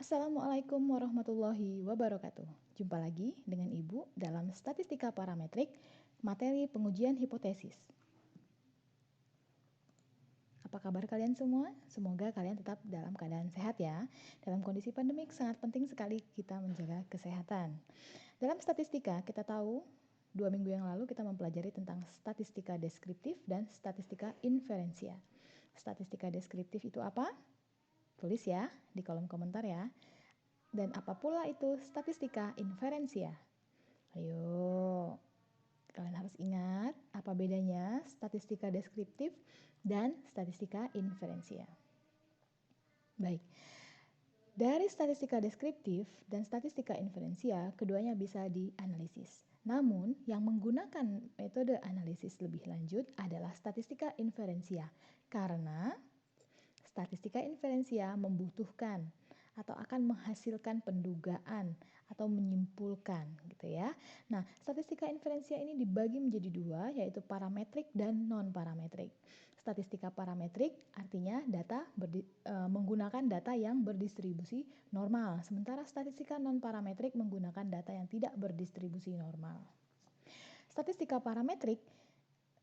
Assalamualaikum warahmatullahi wabarakatuh. Jumpa lagi dengan Ibu dalam Statistika Parametrik, materi pengujian hipotesis. Apa kabar kalian semua? Semoga kalian tetap dalam keadaan sehat ya. Dalam kondisi pandemik sangat penting sekali kita menjaga kesehatan. Dalam statistika kita tahu 2 minggu yang lalu kita mempelajari tentang statistika deskriptif dan statistika inferensia. Statistika deskriptif itu apa? Tulis ya di kolom komentar ya. Dan apa pula itu statistika inferensia? Ayo, kalian harus ingat apa bedanya statistika deskriptif dan statistika inferensia. Baik, dari statistika deskriptif dan statistika inferensia, keduanya bisa dianalisis. Namun, yang menggunakan metode analisis lebih lanjut adalah statistika inferensia, karena statistika inferensia membutuhkan atau akan menghasilkan pendugaan atau menyimpulkan gitu ya. Nah, statistika inferensia ini dibagi menjadi dua, yaitu parametrik dan non-parametrik. Statistika parametrik artinya menggunakan data yang berdistribusi normal, sementara statistika non-parametrik menggunakan data yang tidak berdistribusi normal. Statistika parametrik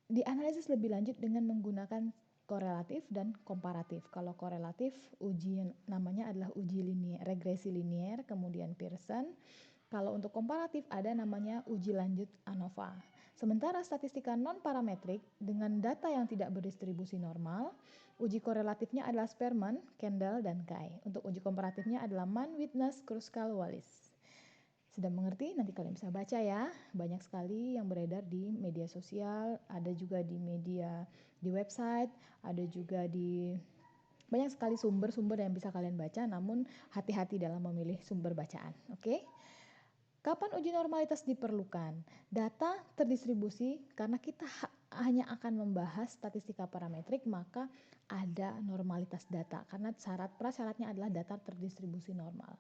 dianalisis lebih lanjut dengan menggunakan korelatif dan komparatif. Kalau korelatif, namanya adalah uji linier, regresi linier, kemudian Pearson. Kalau untuk komparatif ada namanya uji lanjut ANOVA. Sementara statistika non-parametrik dengan data yang tidak berdistribusi normal, uji korelatifnya adalah Spearman, Kendall, dan Kay. Untuk uji komparatifnya adalah Mann, Witness, Kruskal, Wallis. Sudah mengerti? Nanti kalian bisa baca ya. Banyak sekali yang beredar di media sosial, ada juga di media, di website, ada juga di banyak sekali sumber-sumber yang bisa kalian baca, namun hati-hati dalam memilih sumber bacaan. Oke? Kapan uji normalitas diperlukan? Data terdistribusi karena kita hanya akan membahas statistika parametrik, maka ada normalitas data karena prasyaratnya adalah data terdistribusi normal.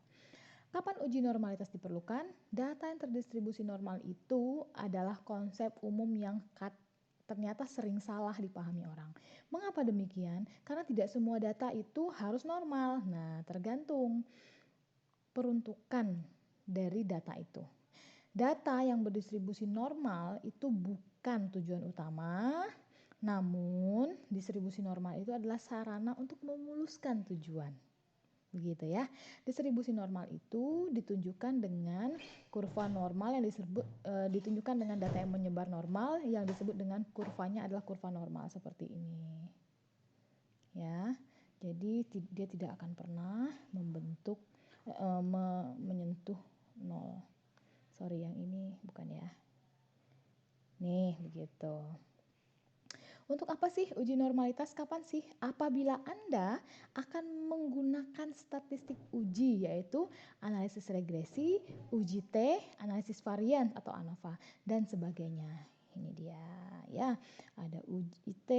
Kapan uji normalitas diperlukan? Data yang terdistribusi normal itu adalah konsep umum yang ternyata sering salah dipahami orang. Mengapa demikian? Karena tidak semua data itu harus normal. Nah, tergantung peruntukan dari data itu. Data yang berdistribusi normal itu bukan tujuan utama, namun distribusi normal itu adalah sarana untuk memuluskan tujuan. Begitu ya. Distribusi normal itu ditunjukkan dengan kurva normal yang ditunjukkan dengan data yang menyebar normal yang disebut dengan kurvanya adalah kurva normal seperti ini. Ya. Jadi dia tidak akan pernah menyentuh nol. Sorry, yang ini bukan ya. Nih, begitu. Untuk apa sih uji normalitas? Kapan sih? Apabila Anda akan menggunakan statistik uji, yaitu analisis regresi, uji T, analisis varian atau ANOVA, dan sebagainya. Ini dia ya, ada uji T,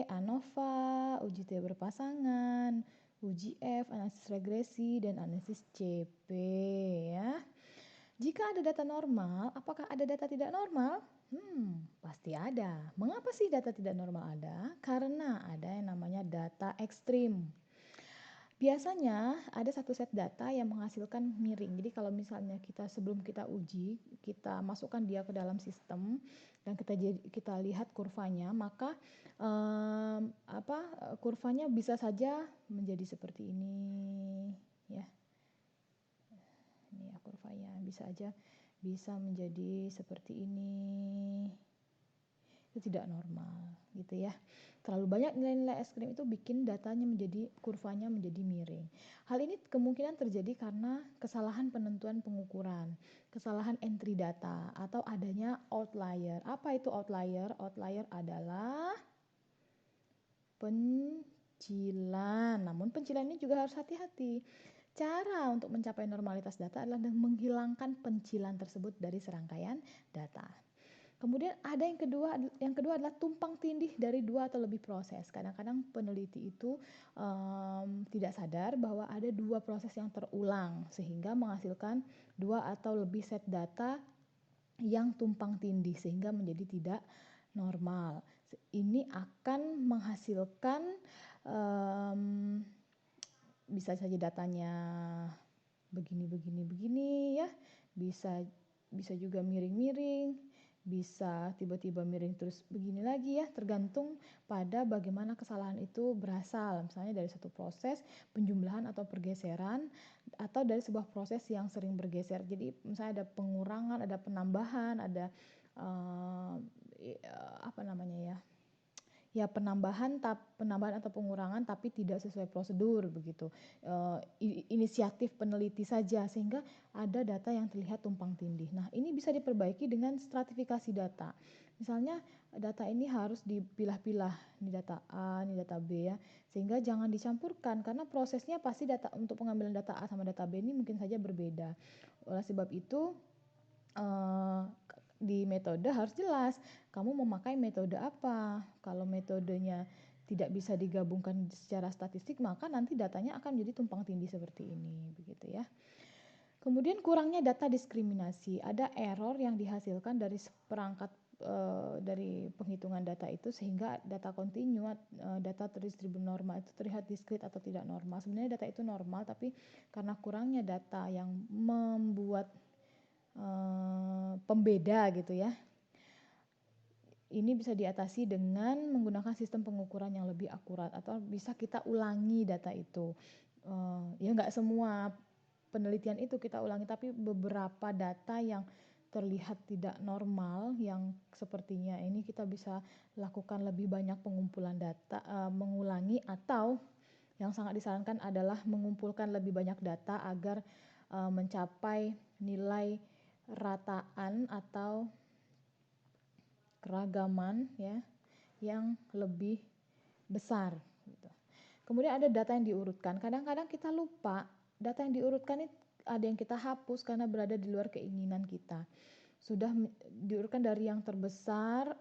ANOVA, uji T berpasangan, uji F, analisis regresi, dan analisis CP ya. Jika ada data normal, apakah ada data tidak normal? Pasti ada. Mengapa sih data tidak normal ada? Karena ada yang namanya data ekstrim. Biasanya ada satu set data yang menghasilkan miring. Jadi kalau misalnya sebelum kita uji, kita masukkan dia ke dalam sistem dan kita lihat kurvanya, maka kurvanya bisa saja menjadi seperti ini, ya. Ini ya kurvanya bisa menjadi seperti ini. Itu tidak normal gitu ya. Terlalu banyak nilai-nilai ekstrim itu bikin kurvanya menjadi miring. Hal ini kemungkinan terjadi karena kesalahan penentuan pengukuran, kesalahan entry data, atau adanya outlier. Apa itu outlier? Outlier adalah pencilan. Namun pencilan ini juga harus hati-hati. Cara untuk mencapai normalitas data adalah menghilangkan pencilan tersebut dari serangkaian data. Kemudian ada yang kedua adalah tumpang tindih dari 2 atau lebih proses. Kadang-kadang peneliti itu tidak sadar bahwa ada 2 proses yang terulang sehingga menghasilkan 2 atau lebih set data yang tumpang tindih sehingga menjadi tidak normal. Ini akan menghasilkan bisa saja datanya begini ya. Bisa juga miring-miring, bisa tiba-tiba miring terus begini lagi ya, tergantung pada bagaimana kesalahan itu berasal. Misalnya dari satu proses penjumlahan atau pergeseran, atau dari sebuah proses yang sering bergeser. Jadi misalnya ada pengurangan, ada penambahan, ada apa namanya ya, penambahan atau pengurangan tapi tidak sesuai prosedur begitu. Inisiatif peneliti saja, sehingga ada data yang terlihat tumpang tindih. Nah, ini bisa diperbaiki dengan stratifikasi data. Misalnya data ini harus dipilah-pilah, ini data A, ini data B ya, sehingga jangan dicampurkan karena prosesnya pasti data untuk pengambilan data A sama data B ini mungkin saja berbeda. Oleh sebab itu di metode harus jelas kamu memakai metode apa. Kalau metodenya tidak bisa digabungkan secara statistik, maka nanti datanya akan menjadi tumpang tindih seperti ini, begitu ya. Kemudian kurangnya data diskriminasi, ada error yang dihasilkan dari perangkat dari penghitungan data itu, sehingga data kontinu, data terdistribusi normal itu terlihat diskrit atau tidak normal. Sebenarnya data itu normal, tapi karena kurangnya data yang membuat pembeda gitu ya. Ini bisa diatasi dengan menggunakan sistem pengukuran yang lebih akurat, atau bisa kita ulangi data itu. Ya nggak semua penelitian itu kita ulangi, tapi beberapa data yang terlihat tidak normal, yang sepertinya ini kita bisa lakukan lebih banyak pengumpulan data, mengulangi, atau yang sangat disarankan adalah mengumpulkan lebih banyak data agar mencapai nilai rataan atau keragaman ya yang lebih besar gitu. Kemudian ada data yang diurutkan. Kadang-kadang kita lupa data yang diurutkan itu ada yang kita hapus karena berada di luar keinginan kita. Sudah diurutkan dari yang terbesar,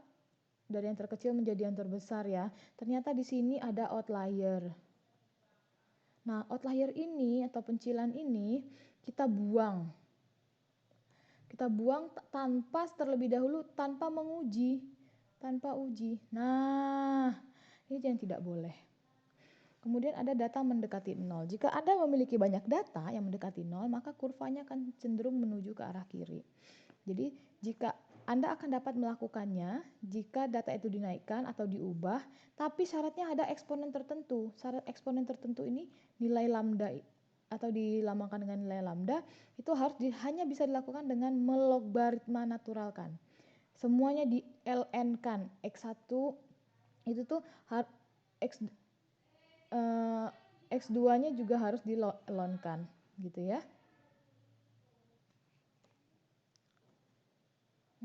dari yang terkecil menjadi yang terbesar ya. Ternyata di sini ada outlier. Nah, outlier ini atau pencilan ini kita buang. Kita buang tanpa terlebih dahulu, tanpa menguji, tanpa uji. Nah, ini yang tidak boleh. Kemudian ada data mendekati 0. Jika Anda memiliki banyak data yang mendekati 0, maka kurvanya akan cenderung menuju ke arah kiri. Jadi, jika Anda akan dapat melakukannya jika data itu dinaikkan atau diubah, tapi syaratnya ada eksponen tertentu. Syarat eksponen tertentu ini nilai lambda atau dilambangkan dengan nilai lambda, itu harus hanya bisa dilakukan dengan melogaritma naturalkan. Semuanya di ln kan. X1 itu tuh X2-nya juga harus di ln kan, gitu ya.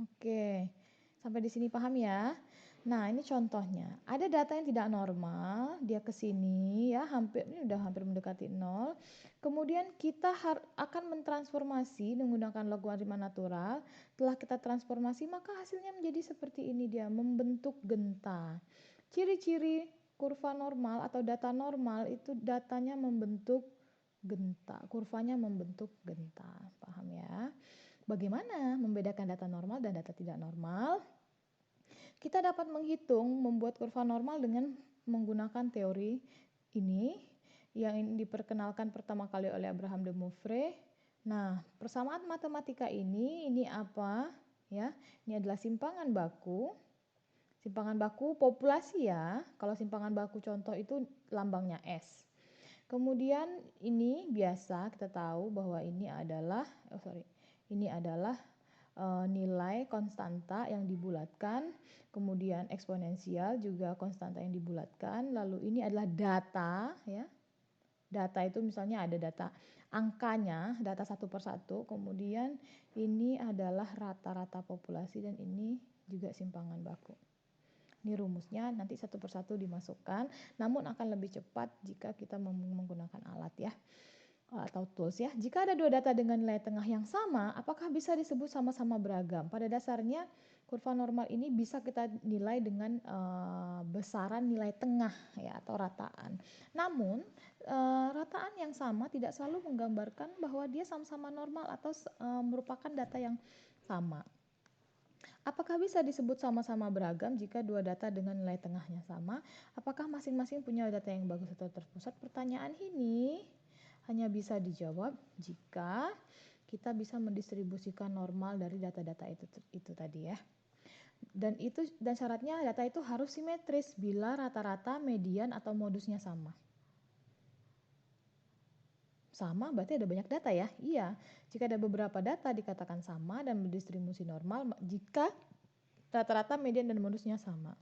Oke, sampai di sini paham ya? Nah, ini contohnya. Ada data yang tidak normal, dia ke sini ya, ini udah hampir mendekati 0. Kemudian kita akan mentransformasi menggunakan logaritma natural. Setelah kita transformasi, maka hasilnya menjadi seperti ini, dia membentuk genta. Ciri-ciri kurva normal atau data normal itu datanya membentuk genta, kurvanya membentuk genta. Paham ya? Bagaimana membedakan data normal dan data tidak normal? Kita dapat menghitung membuat kurva normal dengan menggunakan teori ini yang diperkenalkan pertama kali oleh Abraham de Moivre. Nah, persamaan matematika ini apa? Ya, ini adalah simpangan baku. Simpangan baku populasi ya. Kalau simpangan baku contoh itu lambangnya S. Kemudian ini biasa kita tahu bahwa ini adalah nilai konstanta yang dibulatkan, kemudian eksponensial juga konstanta yang dibulatkan. Lalu ini adalah data ya. Data itu misalnya ada data angkanya, data satu per satu, kemudian ini adalah rata-rata populasi, dan ini juga simpangan baku. Ini rumusnya nanti satu per satu dimasukkan, namun akan lebih cepat jika kita menggunakan alat ya, atau tools ya. Jika ada dua data dengan nilai tengah yang sama, apakah bisa disebut sama-sama beragam? Pada dasarnya kurva normal ini bisa kita nilai dengan besaran nilai tengah ya, atau rataan. Namun rataan yang sama tidak selalu menggambarkan bahwa dia sama-sama normal atau merupakan data yang sama. Apakah bisa disebut sama-sama beragam jika dua data dengan nilai tengahnya sama? Apakah masing-masing punya data yang bagus atau terpusat? Pertanyaan ini hanya bisa dijawab jika kita bisa mendistribusikan normal dari data-data itu tadi ya. Dan syaratnya data itu harus simetris bila rata-rata, median atau modusnya sama. Sama berarti ada banyak data ya? Iya. Jika ada beberapa data dikatakan sama dan berdistribusi normal jika rata-rata, median dan modusnya sama.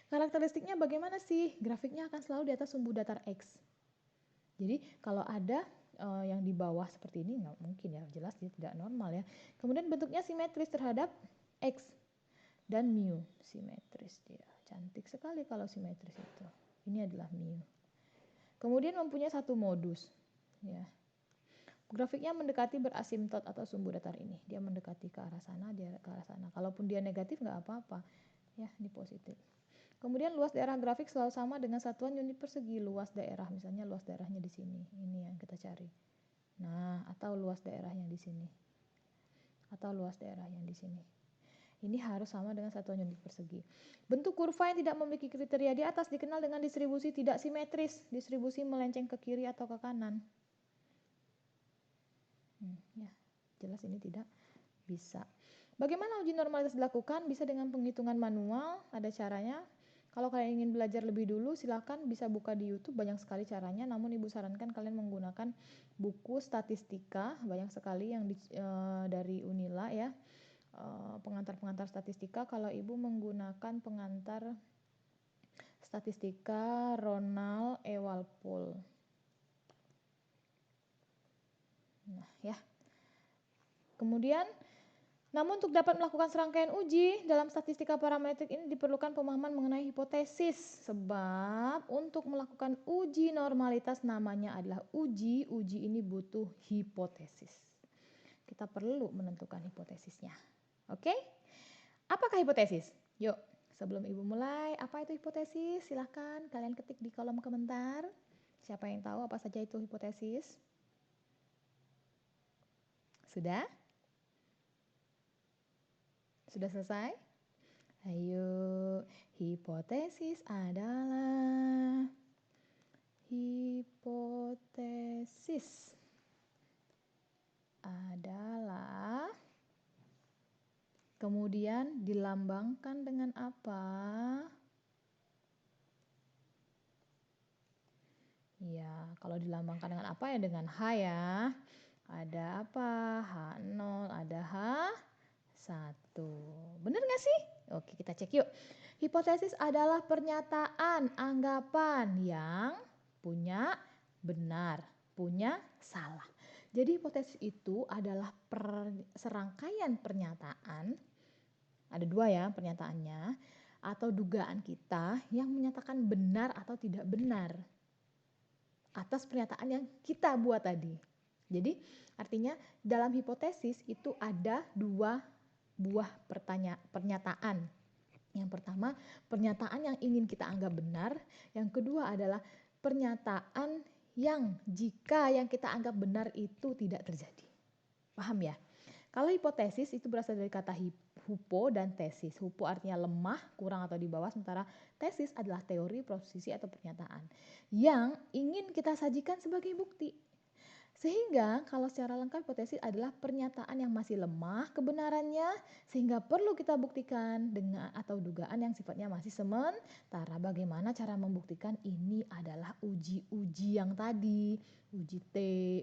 Karakteristiknya bagaimana sih? Grafiknya akan selalu di atas sumbu datar X. Jadi kalau ada yang di bawah seperti ini nggak mungkin ya, jelas dia tidak normal ya. Kemudian bentuknya simetris terhadap X dan mu, simetris dia. Cantik sekali kalau simetris itu. Ini adalah mu. Kemudian mempunyai satu modus ya. Grafiknya mendekati berasimtot atau sumbu datar ini. Dia mendekati ke arah sana, dia ke arah sana. Kalaupun dia negatif nggak apa-apa. Ya, ini positif. Kemudian luas daerah grafik selalu sama dengan satuan unit persegi. Luas daerah, misalnya luas daerahnya di sini. Ini yang kita cari. Nah, atau luas daerahnya di sini. Atau luas daerah yang di sini. Ini harus sama dengan satuan unit persegi. Bentuk kurva yang tidak memiliki kriteria di atas dikenal dengan distribusi tidak simetris. Distribusi melenceng ke kiri atau ke kanan. Ya, jelas ini tidak bisa. Bagaimana uji normalitas dilakukan? Bisa dengan penghitungan manual, ada caranya. Kalau kalian ingin belajar lebih dulu, silakan bisa buka di YouTube, banyak sekali caranya. Namun Ibu sarankan kalian menggunakan buku statistika, banyak sekali yang dari Unila ya, pengantar-pengantar statistika. Kalau Ibu menggunakan pengantar statistika Ronald E. Walpole. Nah ya. Kemudian namun untuk dapat melakukan serangkaian uji dalam statistika parametrik ini diperlukan pemahaman mengenai hipotesis. Sebab untuk melakukan uji normalitas namanya adalah uji. Uji ini butuh hipotesis. Kita perlu menentukan hipotesisnya. Oke? Apakah hipotesis? Yuk, sebelum Ibu mulai, apa itu hipotesis? Silahkan kalian ketik di kolom komentar. Siapa yang tahu apa saja itu hipotesis? Sudah? Sudah selesai? Ayo, hipotesis adalah kemudian dilambangkan dengan apa? Ya, kalau dilambangkan dengan apa ya dengan H ya. Ada apa? H0, ada H1. Bener gak sih? Oke, kita cek yuk. Hipotesis adalah pernyataan, anggapan yang punya benar, punya salah. Jadi hipotesis itu adalah serangkaian pernyataan, ada dua ya pernyataannya, atau dugaan kita yang menyatakan benar atau tidak benar atas pernyataan yang kita buat tadi. Jadi artinya dalam hipotesis itu ada dua buah pernyataan. Yang pertama pernyataan yang ingin kita anggap benar. Yang kedua adalah pernyataan yang jika yang kita anggap benar itu tidak terjadi. Paham ya? Kalau hipotesis itu berasal dari kata hupo dan tesis. Hupo artinya lemah, kurang atau di bawah, sementara tesis adalah teori, proposisi atau pernyataan yang ingin kita sajikan sebagai bukti. Sehingga kalau secara lengkap hipotesis adalah pernyataan yang masih lemah kebenarannya sehingga perlu kita buktikan dengan atau dugaan yang sifatnya masih sementara. Bagaimana cara membuktikan? Ini adalah uji-uji yang tadi, uji T,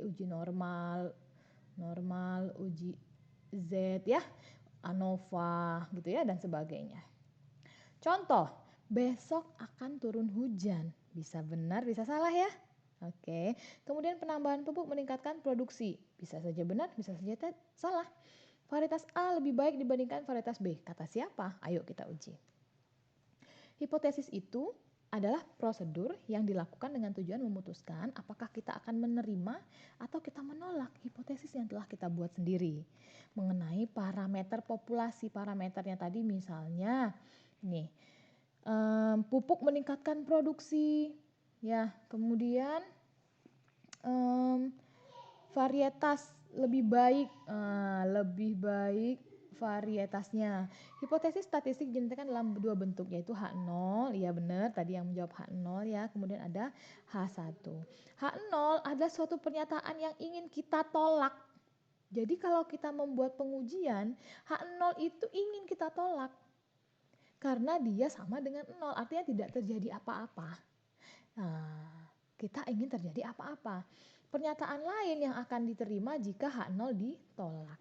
uji normal, uji Z ya, ANOVA gitu ya dan sebagainya. Contoh, besok akan turun hujan. Bisa benar, bisa salah ya. Oke, kemudian penambahan pupuk meningkatkan produksi. Bisa saja benar, bisa saja salah. Varietas A lebih baik dibandingkan varietas B. Kata siapa? Ayo kita uji. Hipotesis itu adalah prosedur yang dilakukan dengan tujuan memutuskan apakah kita akan menerima atau kita menolak hipotesis yang telah kita buat sendiri. Mengenai parameter populasi, parameternya tadi misalnya, nih, pupuk meningkatkan produksi, ya, kemudian varietas lebih baik varietasnya. Hipotesis statistik dinyatakan dalam dua bentuk, yaitu H0, ya benar tadi yang menjawab H0 ya, kemudian ada H1. H0 adalah suatu pernyataan yang ingin kita tolak. Jadi kalau kita membuat pengujian, H0 itu ingin kita tolak. Karena dia sama dengan 0, artinya tidak terjadi apa-apa. Nah, kita ingin terjadi apa-apa. Pernyataan lain yang akan diterima jika H0 ditolak.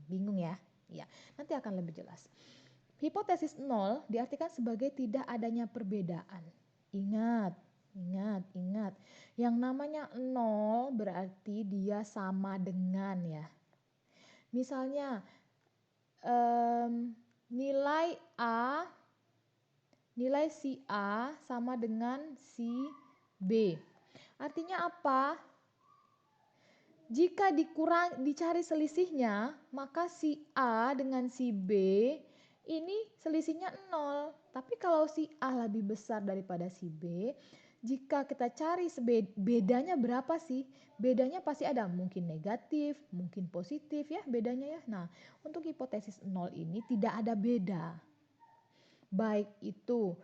Bingung ya? Ya, nanti akan lebih jelas. Hipotesis 0 diartikan sebagai tidak adanya perbedaan. Ingat. Yang namanya 0 berarti dia sama dengan ya. Misalnya nilai si A sama dengan si B. Artinya apa? Jika dicari selisihnya, maka si A dengan si B ini selisihnya 0. Tapi kalau si A lebih besar daripada si B, jika kita cari bedanya berapa sih? Bedanya pasti ada, mungkin negatif, mungkin positif ya bedanya ya. Nah, untuk hipotesis 0 ini tidak ada beda. Baik itu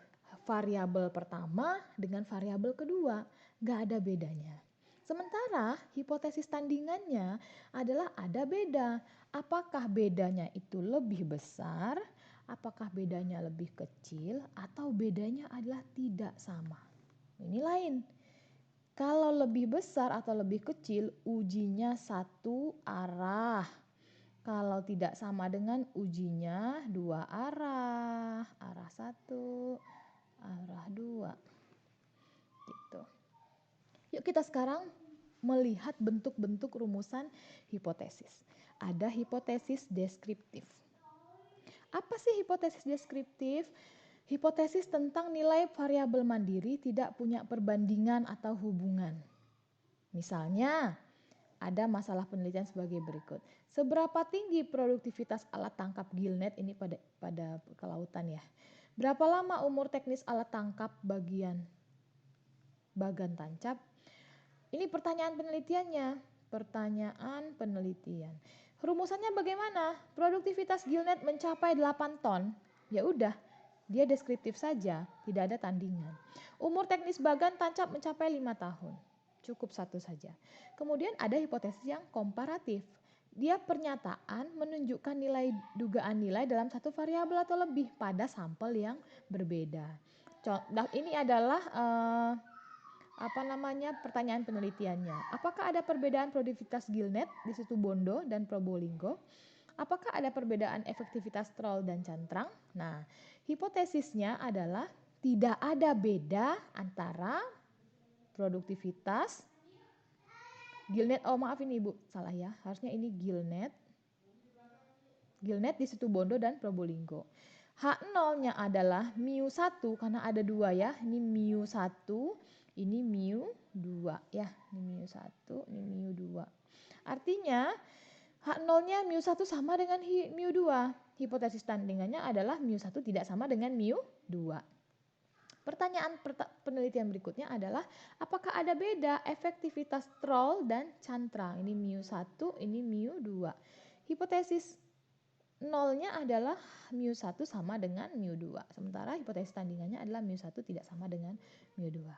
variabel pertama dengan variabel kedua, nggak ada bedanya. Sementara hipotesis tandingannya adalah ada beda. Apakah bedanya itu lebih besar, apakah bedanya lebih kecil, atau bedanya adalah tidak sama. Ini lain. Kalau lebih besar atau lebih kecil, ujinya satu arah. Kalau tidak sama dengan ujinya dua arah. Arah satu, arah dua. Gitu. Yuk kita sekarang melihat bentuk-bentuk rumusan hipotesis. Ada hipotesis deskriptif. Apa sih hipotesis deskriptif? Hipotesis tentang nilai variabel mandiri tidak punya perbandingan atau hubungan. Misalnya, ada masalah penelitian sebagai berikut. Seberapa tinggi produktivitas alat tangkap gillnet ini pada kelautan ya? Berapa lama umur teknis alat tangkap bagan tancap? Ini pertanyaan penelitiannya. Rumusannya bagaimana? Produktivitas gillnet mencapai 8 ton. Ya udah, dia deskriptif saja, tidak ada tandingan. Umur teknis bagan tancap mencapai 5 tahun. Cukup satu saja. Kemudian ada hipotesis yang komparatif. Dia pernyataan menunjukkan dugaan nilai dalam satu variabel atau lebih pada sampel yang berbeda. Ini adalah pertanyaan penelitiannya. Apakah ada perbedaan produktivitas gillnet di Situ Bondo dan Probolinggo? Apakah ada perbedaan efektivitas troll dan cantrang? Nah, hipotesisnya adalah tidak ada beda antara produktivitas gillnet. Oh maaf ini Ibu, salah ya. Harusnya ini gillnet di Situ Bondo dan Probolinggo. H0-nya adalah mu1 karena ada dua ya. Ini mu1, ini mu2 ya. Ini mu1, ini mu2. Artinya H0-nya mu1 sama dengan mu2. Hipotesis tandingannya adalah mu1 tidak sama dengan mu2. Pertanyaan penelitian berikutnya adalah apakah ada beda efektivitas troll dan cantrang? Ini mu1, ini mu2. Hipotesis nolnya adalah mu1 sama dengan mu2. Sementara hipotesis tandingannya adalah mu1 tidak sama dengan mu2.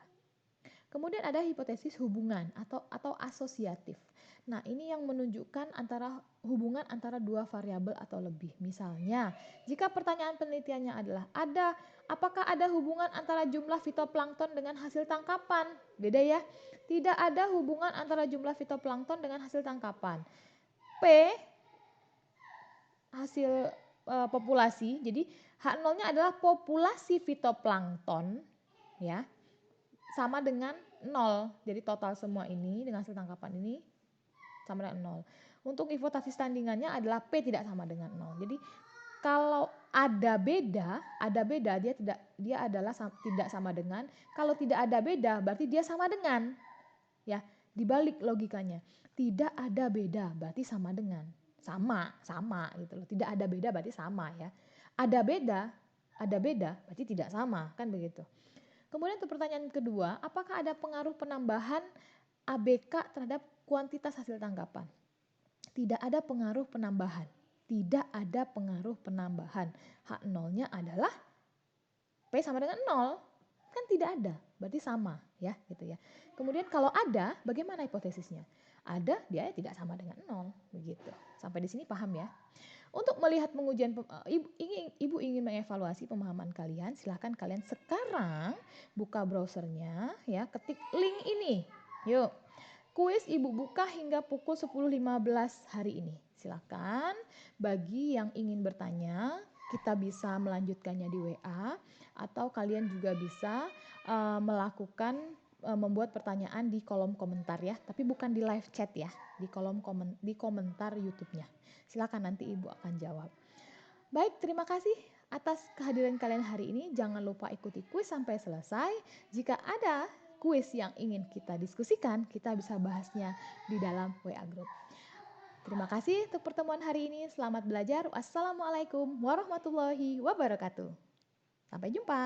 Kemudian ada hipotesis hubungan atau asosiatif. Nah, ini yang menunjukkan hubungan antara dua variabel atau lebih. Misalnya, jika pertanyaan penelitiannya adalah apakah ada hubungan antara jumlah fitoplankton dengan hasil tangkapan? Beda ya. Tidak ada hubungan antara jumlah fitoplankton dengan hasil tangkapan. P hasil populasi. Jadi H0-nya adalah populasi fitoplankton ya. Sama dengan 0. Jadi total semua ini dengan hasil tangkapan ini sama dengan 0. Untuk hipotesis tandingannya adalah P tidak sama dengan 0. Jadi kalau ada beda dia adalah tidak sama dengan. Kalau tidak ada beda berarti dia sama dengan. Ya, dibalik logikanya. Tidak ada beda berarti sama dengan. Sama gitu loh. Tidak ada beda berarti sama ya. Ada beda berarti tidak sama, kan begitu. Kemudian untuk pertanyaan kedua, apakah ada pengaruh penambahan ABK terhadap kuantitas hasil tangkapan? Tidak ada pengaruh penambahan. Tidak ada pengaruh penambahan. H nolnya adalah P sama dengan 0. Kan tidak ada, berarti sama ya gitu ya. Kemudian kalau ada, bagaimana hipotesisnya? Ada, dia tidak sama dengan 0, begitu. Sampai di sini paham ya? Untuk melihat pengujian, Ibu ingin mengevaluasi pemahaman kalian, silahkan kalian sekarang buka browsernya ya, ketik link ini. Yuk, kuis Ibu buka hingga pukul 10.15 hari ini. Silahkan, bagi yang ingin bertanya, kita bisa melanjutkannya di WA, atau kalian juga bisa membuat pertanyaan di kolom komentar ya, tapi bukan di live chat ya, di komentar YouTube-nya. Silakan, nanti Ibu akan jawab. Baik, terima kasih atas kehadiran kalian hari ini. Jangan lupa ikuti kuis sampai selesai. Jika ada kuis yang ingin kita diskusikan, kita bisa bahasnya di dalam WA Group. Terima kasih untuk pertemuan hari ini. Selamat belajar. Wassalamualaikum warahmatullahi wabarakatuh. Sampai jumpa.